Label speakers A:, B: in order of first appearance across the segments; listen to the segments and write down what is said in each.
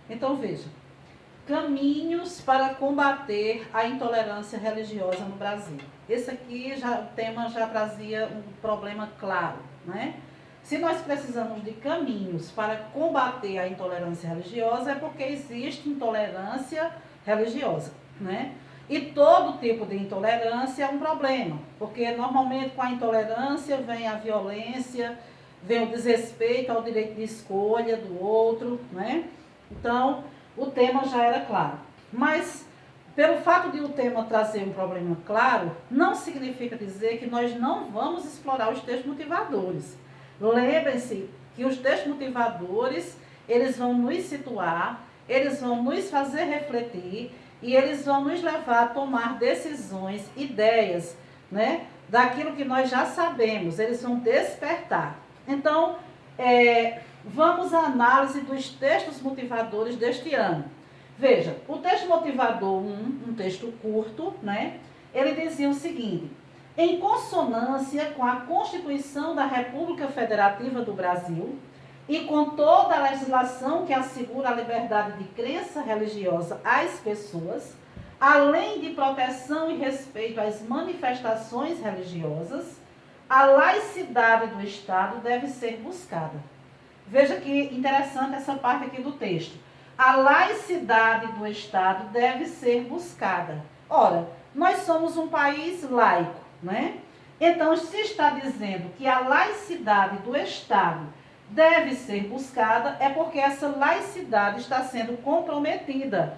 A: Então, veja, caminhos para combater a intolerância religiosa no Brasil. Esse aqui, o tema já trazia um problema claro, né? Se nós precisamos de caminhos para combater a intolerância religiosa, é porque existe intolerância religiosa, né? E todo tipo de intolerância é um problema, porque normalmente com a intolerância vem a violência, vem o desrespeito ao direito de escolha do outro, né? Então, o tema já era claro. Mas, pelo fato de o tema trazer um problema claro, não significa dizer que nós não vamos explorar os textos motivadores. Lembrem-se que os textos motivadores, eles vão nos situar, eles vão nos fazer refletir e eles vão nos levar a tomar decisões, ideias, né, daquilo que nós já sabemos, eles vão despertar. Então, vamos à análise dos textos motivadores deste ano. Veja, o texto motivador 1, um texto curto, né, ele dizia o seguinte: em consonância com a Constituição da República Federativa do Brasil e com toda a legislação que assegura a liberdade de crença religiosa às pessoas, além de proteção e respeito às manifestações religiosas, a laicidade do Estado deve ser buscada. Veja que interessante essa parte aqui do texto. A laicidade do Estado deve ser buscada. Ora, nós somos um país laico, né? Então, se está dizendo que a laicidade do Estado deve ser buscada, é porque essa laicidade está sendo comprometida,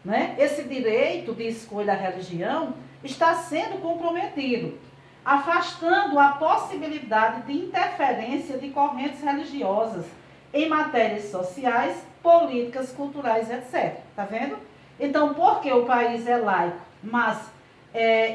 A: né? Esse direito de escolha da religião está sendo comprometido, afastando a possibilidade de interferência de correntes religiosas em matérias sociais, políticas, culturais, etc. Tá vendo? Então, porque o país é laico, mas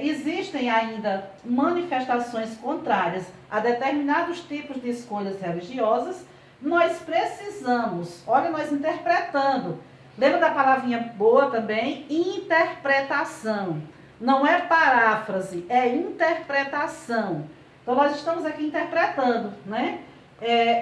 A: existem ainda manifestações contrárias a determinados tipos de escolhas religiosas, nós precisamos, olha, nós interpretando. Lembra da palavrinha boa também? Interpretação. Não é paráfrase, é interpretação. Então, nós estamos aqui interpretando, né?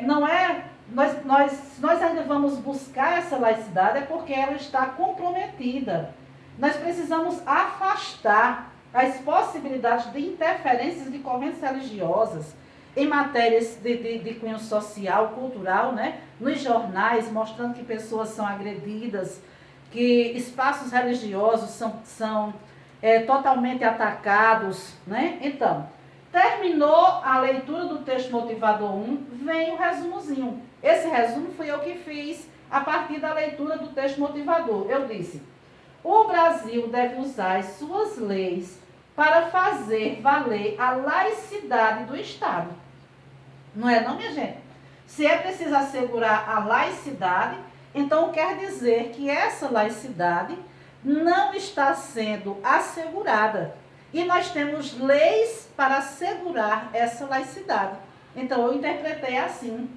A: Não é... Nós ainda vamos buscar essa laicidade, é porque ela está comprometida. Nós precisamos afastar as possibilidades de interferências de correntes religiosas em matérias de cunho social, cultural, né? Nos jornais, mostrando que pessoas são agredidas, que espaços religiosos são totalmente atacados, né? Então, terminou a leitura do texto motivador 1, vem o resumozinho. Esse resumo fui eu que fiz a partir da leitura do texto motivador. Eu disse: o Brasil deve usar as suas leis para fazer valer a laicidade do Estado. Não é não, minha gente? Se é preciso assegurar a laicidade, então quer dizer que essa laicidade não está sendo assegurada. E nós temos leis para assegurar essa laicidade. Então, eu interpretei assim,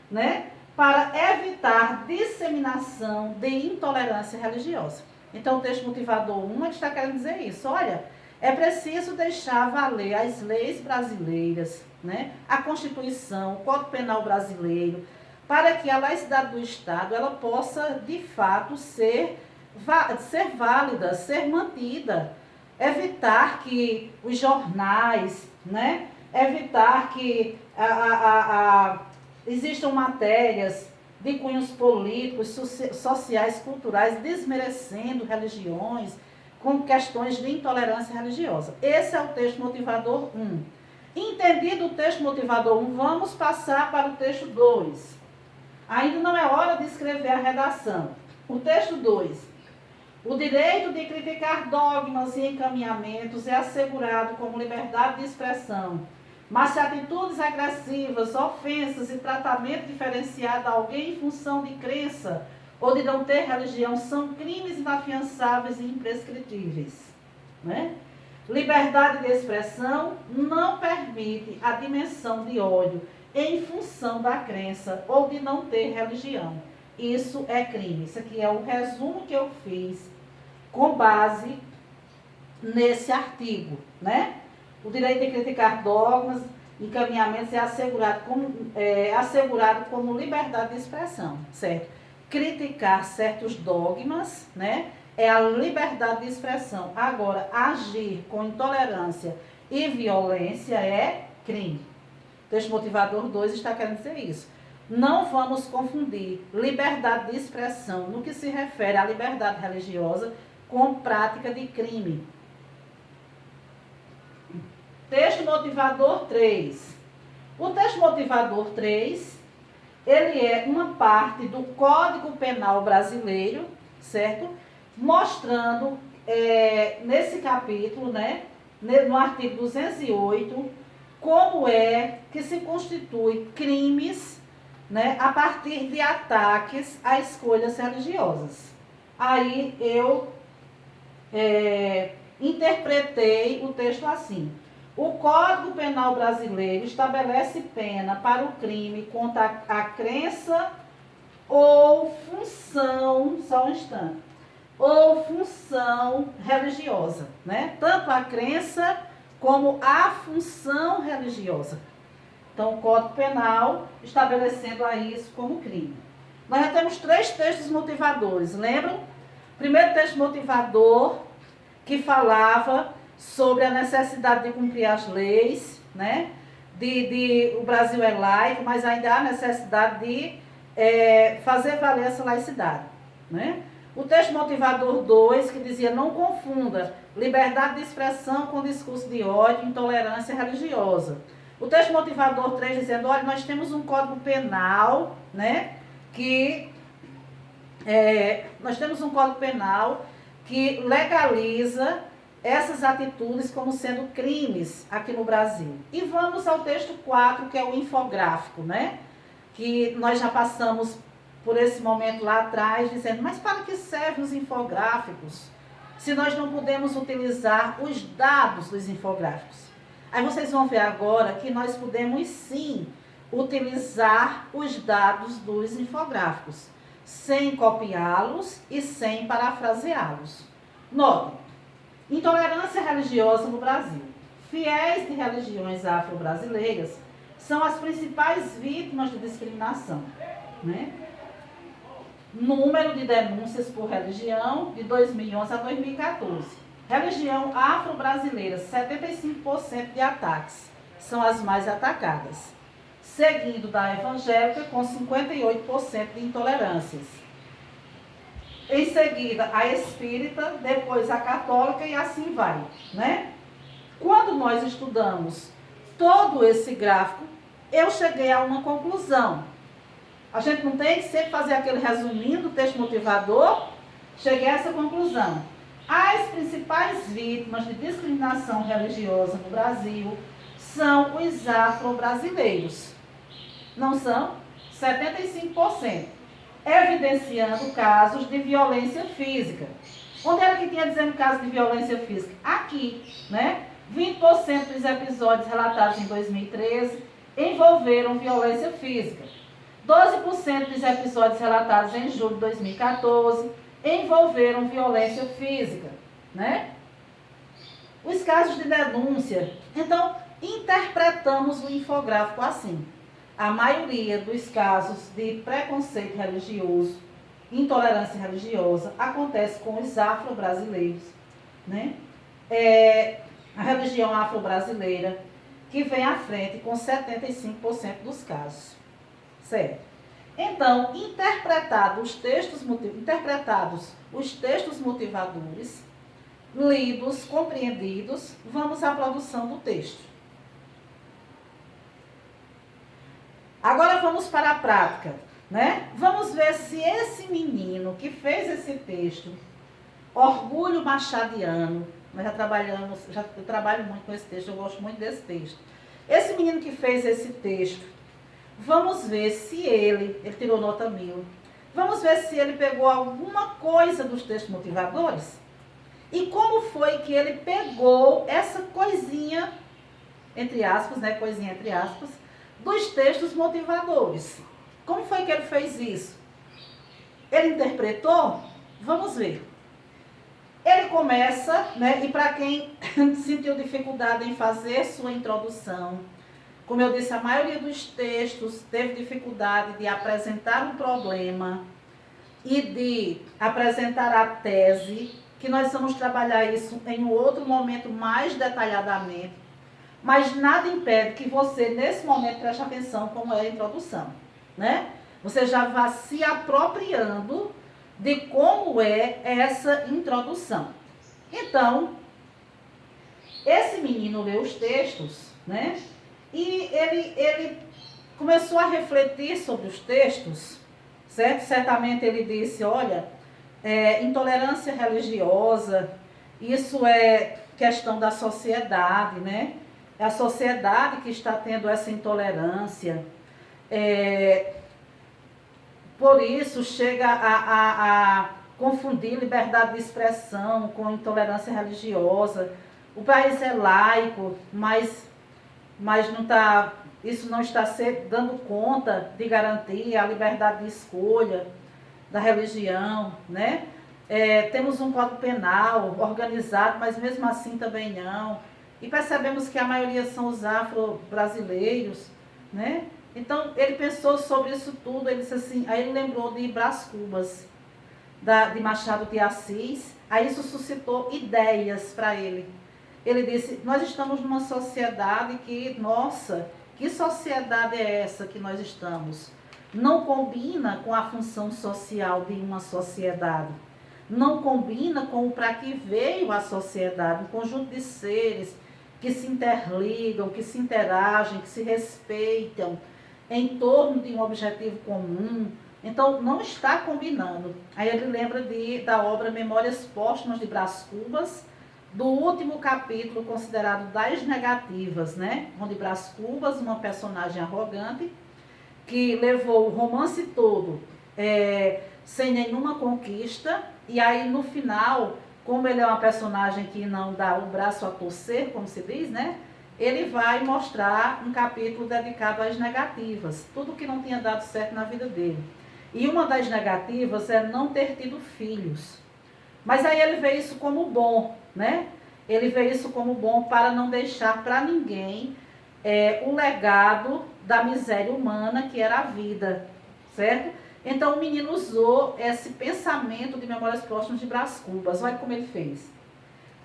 A: né? Para evitar disseminação de intolerância religiosa. Então, o texto motivador 1 está querendo dizer isso. Olha, é preciso deixar valer as leis brasileiras, né? A Constituição, o Código Penal brasileiro, para que a laicidade do Estado ela possa, de fato, ser válida, ser mantida. Evitar que os jornais, né? Evitar que existam matérias de cunhos políticos, sociais, culturais, desmerecendo religiões, com questões de intolerância religiosa. Esse é o texto motivador 1. Entendido o texto motivador 1, vamos passar para o texto 2. Ainda não é hora de escrever a redação. O texto 2. O direito de criticar dogmas e encaminhamentos é assegurado como liberdade de expressão. Mas se atitudes agressivas, ofensas e tratamento diferenciado a alguém em função de crença ou de não ter religião são crimes inafiançáveis e imprescritíveis, né? Liberdade de expressão não permite a dimensão de ódio em função da crença ou de não ter religião. Isso é crime. Isso aqui é o resumo que eu fiz com base nesse artigo, né? O direito de criticar dogmas, encaminhamentos é assegurado como liberdade de expressão, certo? criticar certos dogmas, né? É a liberdade de expressão. Agora, agir com intolerância e violência é crime. O texto motivador 2 está querendo dizer isso. Não vamos confundir liberdade de expressão no que se refere à liberdade religiosa com prática de crime. Texto motivador 3. O texto motivador 3, ele é uma parte do Código Penal brasileiro, certo? Mostrando, nesse capítulo, né, no artigo 208, como é que se constitui crimes, né, a partir de ataques a escolhas religiosas. Aí eu interpretei o texto assim. O Código Penal brasileiro estabelece pena para o crime contra a crença ou função, só um instante, ou função religiosa, né? Tanto a crença como a função religiosa. Então, o Código Penal estabelecendo a isso como crime. Nós já temos 3 textos motivadores, lembram? Primeiro texto motivador, que falava sobre a necessidade de cumprir as leis, né? O Brasil é laico, mas ainda há necessidade de fazer valer essa laicidade, né? O texto motivador 2, que dizia não confunda liberdade de expressão com discurso de ódio e intolerância religiosa. O texto motivador 3 dizendo, olha, nós temos um Código Penal, né, nós temos um Código Penal que legaliza essas atitudes como sendo crimes aqui no Brasil. E vamos ao texto 4, que é o infográfico, né, que nós já passamos por esse momento lá atrás, dizendo, mas para que servem os infográficos se nós não podemos utilizar os dados dos infográficos? Aí vocês vão ver agora que nós podemos sim utilizar os dados dos infográficos, sem copiá-los e sem parafraseá-los. Notem, intolerância religiosa no Brasil. Fiéis de religiões afro-brasileiras são as principais vítimas de discriminação, né? Número de denúncias por religião de 2011 a 2014. Religião afro-brasileira, 75% de ataques, são as mais atacadas. Seguindo da evangélica, com 58% de intolerâncias. Em seguida, a espírita, depois a católica e assim vai, né? Quando nós estudamos todo esse gráfico, eu cheguei a uma conclusão. A gente não tem que sempre fazer aquele resuminho do texto motivador. Cheguei a essa conclusão. As principais vítimas de discriminação religiosa no Brasil são os afro-brasileiros. Não são? 75%. Evidenciando casos de violência física. Onde era que tinha dizendo caso de violência física? Aqui, né? 20% dos episódios relatados em 2013 envolveram violência física. 12% dos episódios relatados em julho de 2014 envolveram violência física, né? Os casos de denúncia. Então, interpretamos o infográfico assim. A maioria dos casos de preconceito religioso, intolerância religiosa, acontece com os afro-brasileiros, né? A religião afro-brasileira que vem à frente com 75% dos casos. Certo? Então, interpretados os textos motivadores, lidos, compreendidos, vamos à produção do texto. Agora vamos para a prática, né? Vamos ver se esse menino que fez esse texto, Orgulho Machadiano, nós eu trabalho muito com esse texto, eu gosto muito desse texto. Esse menino que fez esse texto, vamos ver se ele tirou nota 1000, vamos ver se ele pegou alguma coisa dos textos motivadores e como foi que ele pegou essa coisinha, entre aspas, né, coisinha entre aspas, dos textos motivadores. Como foi que ele fez isso? Ele interpretou? Vamos ver. Ele começa, né, e para quem sentiu dificuldade em fazer sua introdução, como eu disse, a maioria dos textos teve dificuldade de apresentar um problema, e de apresentar a tese, que nós vamos trabalhar isso em um outro momento mais detalhadamente, mas nada impede que você, nesse momento, preste atenção como é a introdução, né? Você já vá se apropriando de como é essa introdução. Então, esse menino leu os textos, né? E ele começou a refletir sobre os textos, certo? Certamente ele disse, olha, intolerância religiosa, isso é questão da sociedade, né? É a sociedade que está tendo essa intolerância. Por isso chega a confundir liberdade de expressão com intolerância religiosa. O país é laico, mas não tá, isso não está dando conta de garantir a liberdade de escolha da religião, né? Temos um código penal organizado, mas mesmo assim também não. E percebemos que a maioria são os afro-brasileiros, né? Então, ele pensou sobre isso tudo, ele disse assim, aí ele lembrou de Brás Cubas, de Machado de Assis, aí isso suscitou ideias para ele. Ele disse, nós estamos numa sociedade que, nossa, que sociedade é essa que nós estamos? Não combina com a função social de uma sociedade. Não combina com o para que veio a sociedade, um conjunto de seres que se interligam, que se interagem, que se respeitam em torno de um objetivo comum. Então, não está combinando. Aí ele lembra da obra Memórias Póstumas de Brás Cubas, do último capítulo considerado das negativas, né? Onde Brás Cubas, uma personagem arrogante, que levou o romance todo sem nenhuma conquista, e aí no final, como ele é uma personagem que não dá o braço a torcer, como se diz, né? Ele vai mostrar um capítulo dedicado às negativas, tudo que não tinha dado certo na vida dele. E uma das negativas é não ter tido filhos. Mas aí ele vê isso como bom, né? Ele vê isso como bom para não deixar para ninguém o legado da miséria humana que era a vida, certo? Então o menino usou esse pensamento de Memórias Póstumas de Brás Cubas. Olha como ele fez.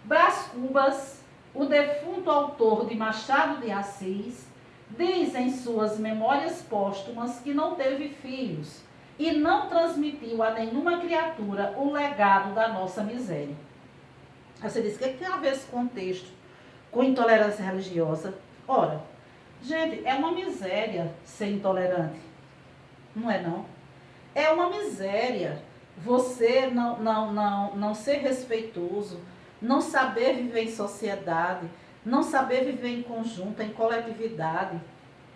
A: Brás Cubas, o defunto autor de Machado de Assis, diz em suas Memórias Póstumas que não teve filhos e não transmitiu a nenhuma criatura o legado da nossa miséria. Aí você diz, o que tem a ver esse contexto com intolerância religiosa? Ora, gente, é uma miséria ser intolerante. Não é não? É uma miséria você não ser respeitoso, não saber viver em sociedade, não saber viver em conjunto, em coletividade.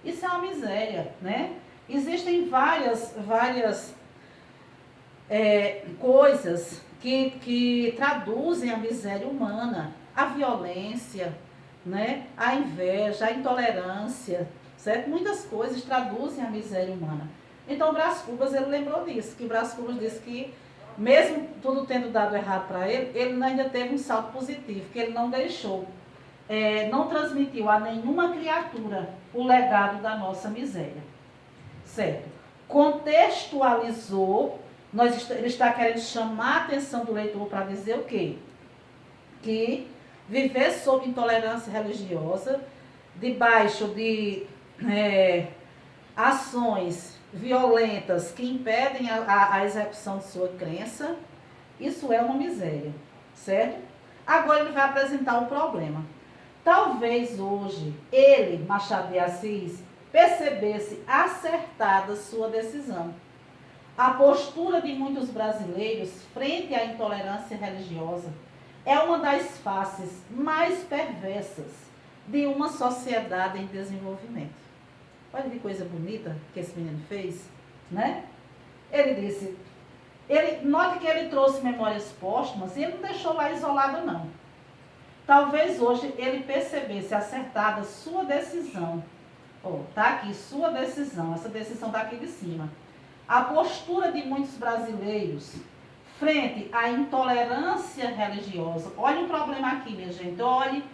A: Isso é uma miséria, né? Existem várias coisas que traduzem a miséria humana, a violência, né? A inveja, a intolerância, certo? Muitas coisas traduzem a miséria humana. Então, Brás Cubas, ele lembrou disso, que Brás Cubas disse que, mesmo tudo tendo dado errado para ele ainda teve um salto positivo, que ele não deixou, não transmitiu a nenhuma criatura o legado da nossa miséria, certo? Contextualizou, ele está querendo chamar a atenção do leitor para dizer o quê? Que viver sob intolerância religiosa, debaixo de ações violentas que impedem a execução de sua crença, isso é uma miséria, certo? Agora ele vai apresentar o problema. Talvez hoje ele, Machado de Assis, percebesse acertada sua decisão. A postura de muitos brasileiros frente à intolerância religiosa é uma das faces mais perversas de uma sociedade em desenvolvimento. Olha que coisa bonita que esse menino fez, né? Ele disse, note que ele trouxe Memórias Póstumas e ele não deixou lá isolado não. Talvez hoje ele percebesse acertada sua decisão. Tá aqui, sua decisão, essa decisão está aqui de cima. A postura de muitos brasileiros frente à intolerância religiosa. Olha o problema aqui, minha gente, olhe,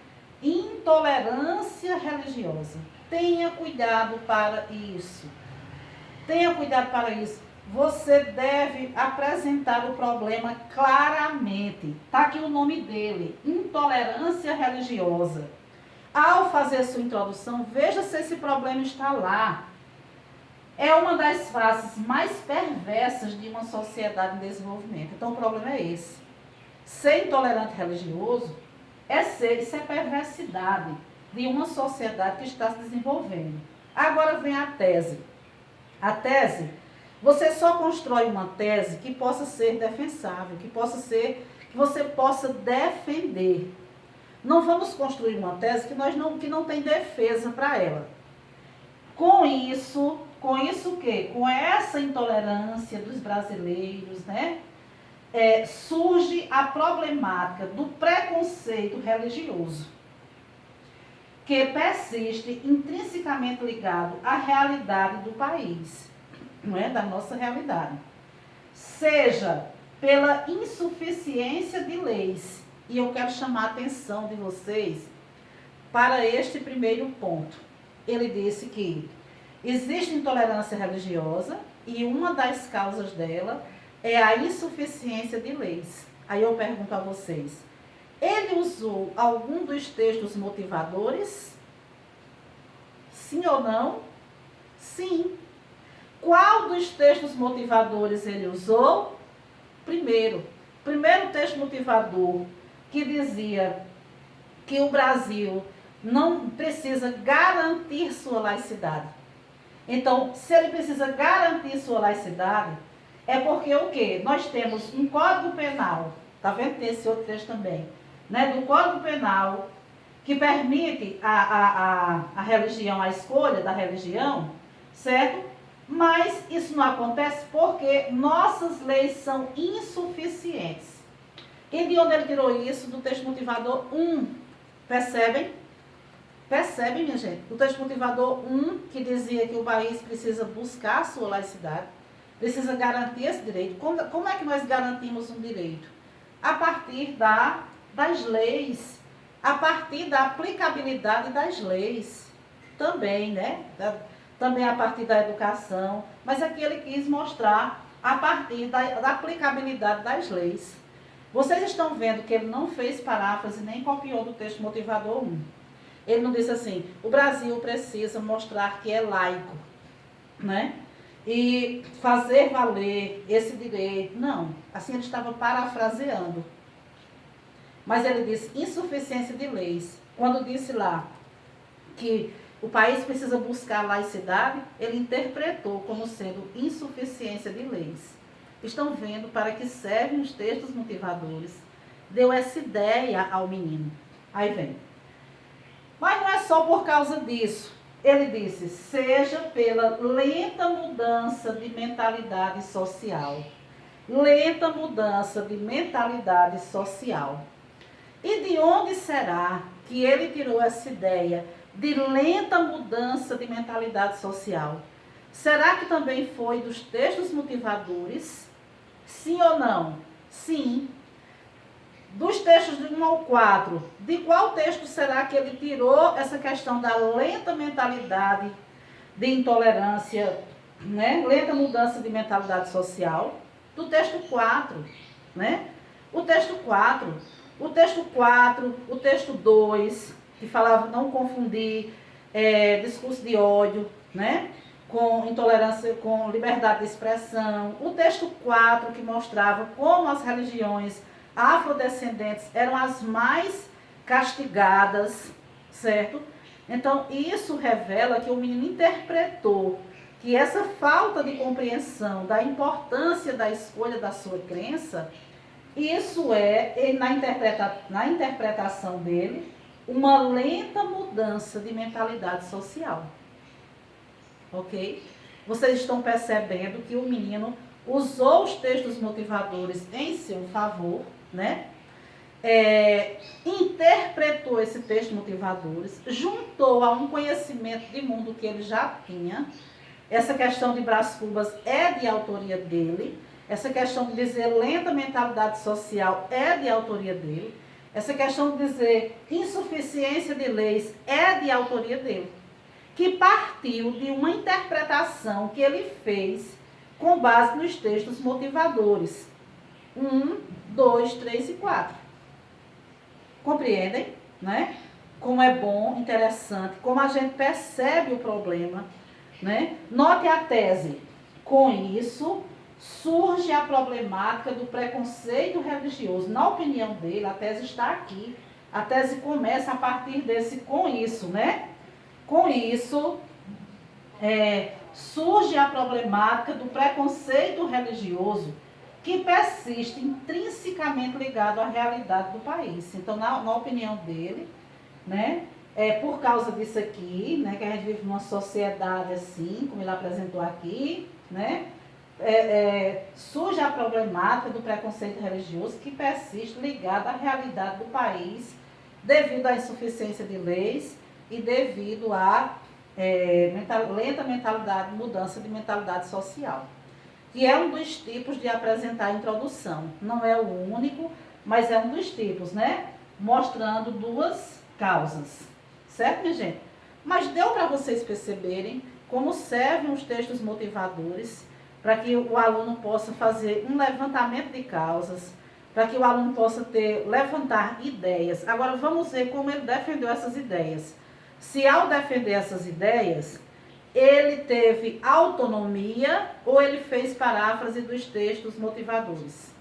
A: intolerância religiosa. Tenha cuidado para isso. Tenha cuidado para isso. você deve apresentar o problema claramente. Está aqui o nome dele, intolerância religiosa. Ao fazer sua introdução, veja se esse problema está lá. É uma das faces mais perversas de uma sociedade em desenvolvimento. Então, o problema é esse. Ser intolerante religioso isso é perversidade de uma sociedade que está se desenvolvendo. Agora vem a tese. A tese, você só constrói uma tese que possa ser defensável, que você possa defender. Não vamos construir uma tese que não tem defesa para ela. Com isso o quê? Com essa intolerância dos brasileiros, né? Surge a problemática do preconceito religioso, que persiste intrinsecamente ligado à realidade do país, não é? Da nossa realidade. Seja pela insuficiência de leis, e eu quero chamar a atenção de vocês para este primeiro ponto. Ele disse que existe intolerância religiosa e uma das causas dela é a insuficiência de leis. Aí eu pergunto a vocês, ele usou algum dos textos motivadores? Sim ou não? Sim. Qual dos textos motivadores ele usou? Primeiro texto motivador que dizia que o Brasil não precisa garantir sua laicidade. Então, se ele precisa garantir sua laicidade, é porque o quê? Nós temos um Código Penal, tá vendo? Tem esse outro texto também, né? Do Código Penal, que permite a religião, a escolha da religião, certo? Mas isso não acontece porque nossas leis são insuficientes. E de onde ele tirou isso? Do texto motivador 1. Percebem? Percebem, minha gente? Do texto motivador 1, que dizia que o país precisa buscar a sua laicidade, precisa garantir esse direito. Como é que nós garantimos um direito? A partir das leis, a partir da aplicabilidade das leis. Também, né? Também a partir da educação. Mas aqui ele quis mostrar a partir da aplicabilidade das leis. Vocês estão vendo que ele não fez paráfrase nem copiou do texto motivador 1. Ele não disse assim, o Brasil precisa mostrar que é laico, né? E fazer valer esse direito. Não, assim ele estava parafraseando. Mas ele disse insuficiência de leis. Quando disse lá que o país precisa buscar laicidade, ele interpretou como sendo insuficiência de leis. Estão vendo para que servem os textos motivadores? Deu essa ideia ao menino. Aí vem. Mas não é só por causa disso. Ele disse, seja pela lenta mudança de mentalidade social. Lenta mudança de mentalidade social. E de onde será que ele tirou essa ideia de lenta mudança de mentalidade social? Será que também foi dos textos motivadores? Sim ou não? Sim. Dos textos de 1 ao 4, de qual texto será que ele tirou essa questão da lenta mentalidade de intolerância, né? Lenta mudança de mentalidade social? Do texto 4, né? O texto 4, o texto 2, que falava não confundir discurso de ódio, né? Com intolerância, com liberdade de expressão. O texto 4, que mostrava como as religiões afrodescendentes eram as mais castigadas, certo? Então, isso revela que o menino interpretou que essa falta de compreensão da importância da escolha da sua crença, isso na interpretação dele, uma lenta mudança de mentalidade social. Ok? Vocês estão percebendo que o menino usou os textos motivadores em seu favor, né? Interpretou esse texto motivadores, juntou a um conhecimento de mundo que ele já tinha. Essa questão de Brás Cubas é de autoria dele. Essa questão de dizer lenta mentalidade social é de autoria dele. Essa questão de dizer insuficiência de leis é de autoria dele. Que partiu de uma interpretação que ele fez com base nos textos motivadores 1, 2, 3 e 4. Compreendem, né? Como é bom, interessante, como a gente percebe o problema, né? Note a tese. Com isso, surge a problemática do preconceito religioso. Na opinião dele, a tese está aqui. A tese começa a partir desse com isso, né? Com isso, surge a problemática do preconceito religioso que persiste intrinsecamente ligado à realidade do país. Então, na opinião dele, né, por causa disso aqui, né, que a gente vive numa sociedade assim, como ele apresentou aqui, né, surge a problemática do preconceito religioso que persiste ligado à realidade do país devido à insuficiência de leis e devido à lenta mentalidade, mudança de mentalidade social. Que é um dos tipos de apresentar a introdução. Não é o único, mas é um dos tipos, né? Mostrando duas causas. Certo, minha gente? Mas deu para vocês perceberem como servem os textos motivadores para que o aluno possa fazer um levantamento de causas, para que o aluno possa levantar ideias. Agora vamos ver como ele defendeu essas ideias. Se ao defender essas ideias, ele teve autonomia ou ele fez paráfrase dos textos motivadores?